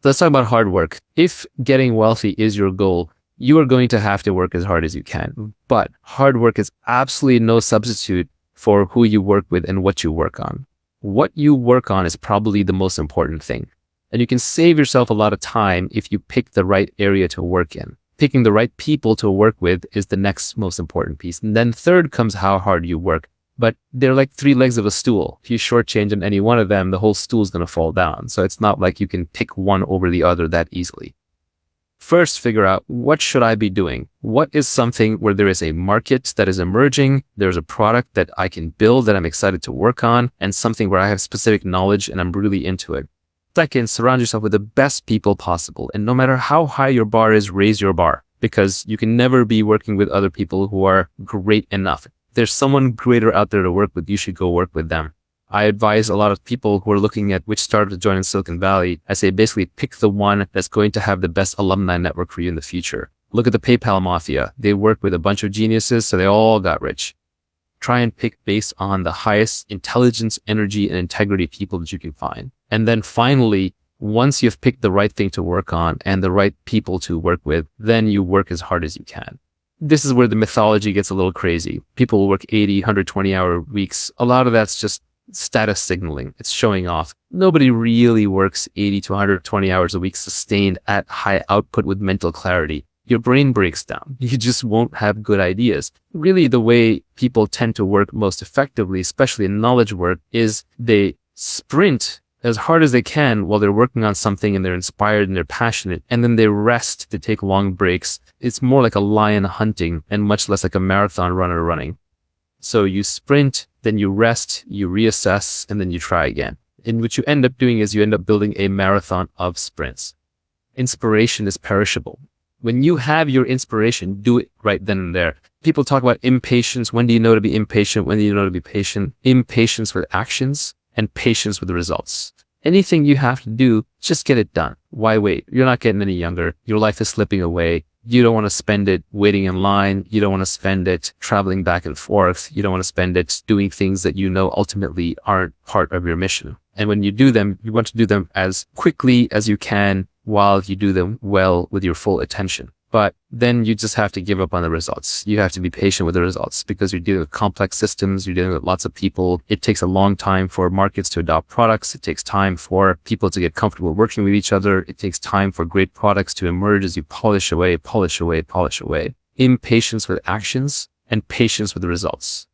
Let's talk about hard work. If getting wealthy is your goal, you are going to have to work as hard as you can. But hard work is absolutely no substitute for who you work with and what you work on. What you work on is probably the most important thing. And you can save yourself a lot of time if you pick the right area to work in. Picking the right people to work with is the next most important piece. And then third comes how hard you work. But they're like three legs of a stool. If you shortchange on any one of them, the whole stool is going to fall down. So it's not like you can pick one over the other that easily. First, figure out, what should I be doing? What is something where there is a market that is emerging? There's a product that I can build that I'm excited to work on, and something where I have specific knowledge and I'm really into it. Second, surround yourself with the best people possible. And no matter how high your bar is, raise your bar, because you can never be working with other people who are great enough. There's someone greater out there to work with. You should go work with them. I advise a lot of people who are looking at which startup to join in Silicon Valley. I say basically pick the one that's going to have the best alumni network for you in the future. Look at the PayPal mafia. They work with a bunch of geniuses, so they all got rich. Try and pick based on the highest intelligence, energy, and integrity people that you can find. And then finally, once you've picked the right thing to work on and the right people to work with, then you work as hard as you can. This is where the mythology gets a little crazy. People will work 80, 120-hour weeks. A lot of that's just status signaling. It's showing off. Nobody really works 80 to 120 hours a week sustained at high output with mental clarity. Your brain breaks down. You just won't have good ideas. Really, the way people tend to work most effectively, especially in knowledge work, is they sprint as hard as they can while they're working on something and they're inspired and they're passionate, and then they rest to take long breaks. It's more like a lion hunting and much less like a marathon runner running. So you sprint, then you rest, you reassess, and then you try again. And what you end up doing is you end up building a marathon of sprints. Inspiration is perishable. When you have your inspiration, do it right then and there. People talk about impatience. When do you know to be impatient? When do you know to be patient? Impatience with actions and patience with the results. Anything you have to do, just get it done. Why wait? You're not getting any younger. Your life is slipping away. You don't want to spend it waiting in line. You don't want to spend it traveling back and forth. You don't want to spend it doing things that you know ultimately aren't part of your mission. And when you do them, you want to do them as quickly as you can while you do them well with your full attention. But then you just have to give up on the results. You have to be patient with the results because you're dealing with complex systems. You're dealing with lots of people. It takes a long time for markets to adopt products. It takes time for people to get comfortable working with each other. It takes time for great products to emerge as you polish away, polish away, polish away. Impatience with actions and patience with the results.